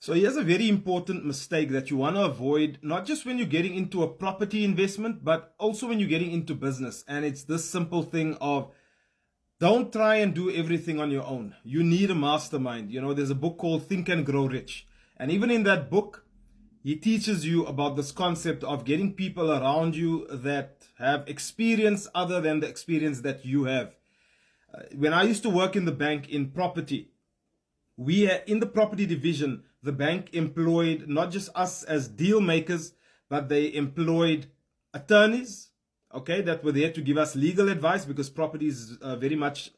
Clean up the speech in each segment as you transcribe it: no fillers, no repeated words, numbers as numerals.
So here's a very important mistake that you want to avoid, not just when you're getting into a property investment, but also when you're getting into business. And it's this simple thing of don't try and do everything on your own. You need a mastermind. You know, there's a book called Think and Grow Rich. And even in that book, he teaches you about this concept of getting people around you that have experience other than the experience that you have. When I used to work in the bank in property, in the property division, the bank employed not just us as deal makers, but they employed attorneys, okay, that were there to give us legal advice, because property is very much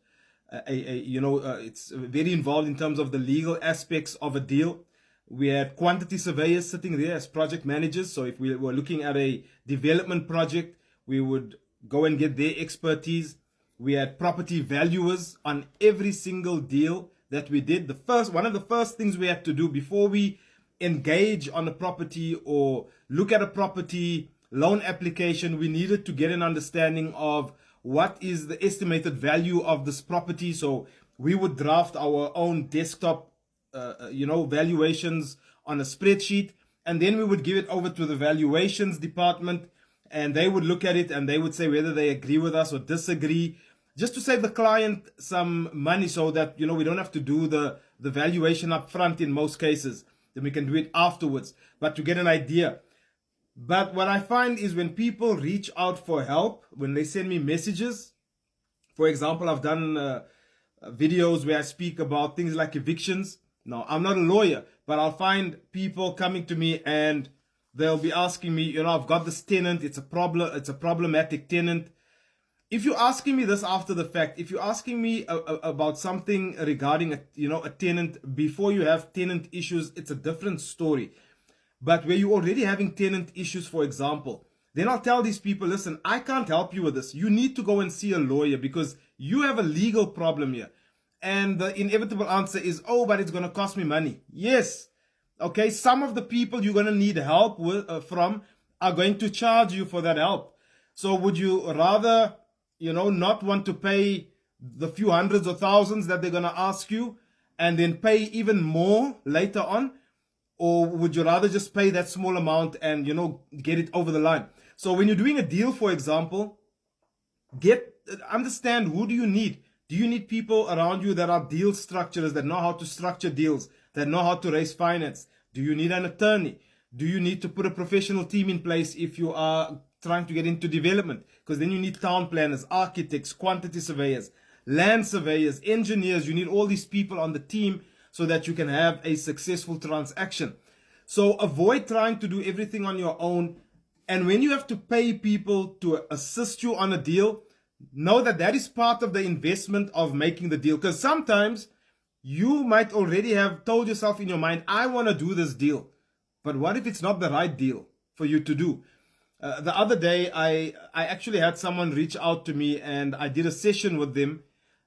it's very involved in terms of the legal aspects of a deal. We had quantity surveyors sitting there as project managers. So if we were looking at a development project, we would go and get their expertise. We had property valuers on every single deal that we did. One of the first things we had to do before we engage on a property or look at a property loan application, we needed to get an understanding of what is the estimated value of this property. So we would draft our own desktop valuations on a spreadsheet, and then we would give it over to the valuations department, and they would look at it and they would say whether they agree with us or disagree, just to save the client some money, so that, we don't have to do the valuation up front in most cases. Then we can do it afterwards, but to get an idea. But what I find is when people reach out for help, when they send me messages, for example, I've done videos where I speak about things like evictions. Now, I'm not a lawyer, but I'll find people coming to me and they'll be asking me, I've got this tenant, it's a problematic tenant. If you're asking me this after the fact, if you're asking me about something regarding a tenant before you have tenant issues, it's a different story. But where you're already having tenant issues, for example, then I'll tell these people, listen, I can't help you with this. You need to go and see a lawyer because you have a legal problem here. And the inevitable answer is, oh, but it's going to cost me money. Yes. Okay. Some of the people you're going to need help from are going to charge you for that help. So would you rather, not want to pay the few hundreds or thousands that they're going to ask you and then pay even more later on? Or would you rather just pay that small amount and, get it over the line? So when you're doing a deal, for example, understand, who do you need? Do you need people around you that are deal structurers, that know how to structure deals, that know how to raise finance? Do you need an attorney? Do you need to put a professional team in place if you are trying to get into development? Because then you need town planners, architects, quantity surveyors, land surveyors, engineers. You need all these people on the team so that you can have a successful transaction. So avoid trying to do everything on your own. And when you have to pay people to assist you on a deal, know that that is part of the investment of making the deal. Because sometimes you might already have told yourself in your mind, I want to do this deal. But what if it's not the right deal for you to do? The other day, I actually had someone reach out to me and I did a session with them.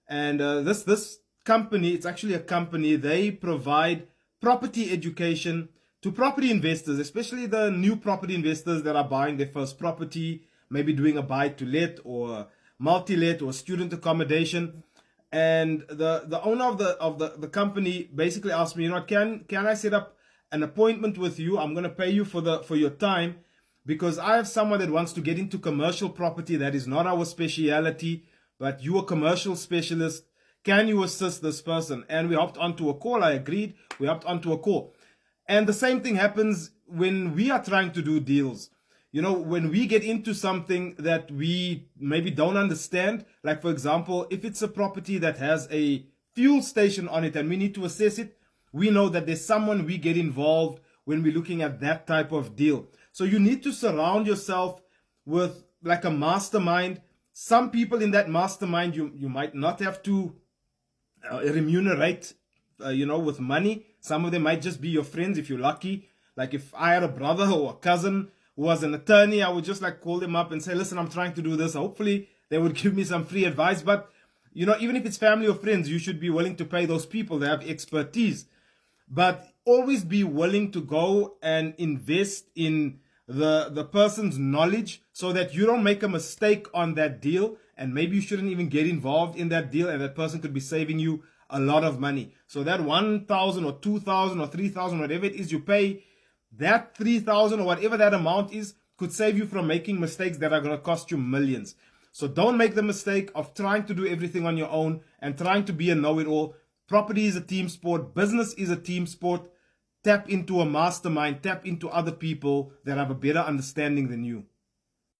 And this company, it's actually a company, they provide property education to property investors, especially the new property investors that are buying their first property, maybe doing a buy to let or multi-let or student accommodation. And the owner of the company basically asked me, can I set up an appointment with you? I'm going to pay you for your time, because I have someone that wants to get into commercial property. That is not our speciality, but you're a commercial specialist. Can you assist this person? And we hopped onto a call. I agreed. We hopped onto a call. And the same thing happens when we are trying to do deals. When we get into something that we maybe don't understand, like for example, if it's a property that has a fuel station on it and we need to assess it, we know that there's someone we get involved when we're looking at that type of deal. So you need to surround yourself with like a mastermind. Some people in that mastermind, you might not have to remunerate, with money. Some of them might just be your friends if you're lucky. Like if I had a brother or a cousin who was an attorney, I would just call them up and say, listen, I'm trying to do this. Hopefully they would give me some free advice. But, even if it's family or friends, you should be willing to pay those people that have expertise. But always be willing to go and invest in the person's knowledge so that you don't make a mistake on that deal. And maybe you shouldn't even get involved in that deal, and that person could be saving you a lot of money. So that 1,000 or 2,000 or 3,000, whatever it is you pay, that 3,000 or whatever that amount is could save you from making mistakes that are going to cost you millions. So don't make the mistake of trying to do everything on your own and trying to be a know-it-all. Property is a team sport. Business is a team sport. Tap into a mastermind. Tap into other people that have a better understanding than you.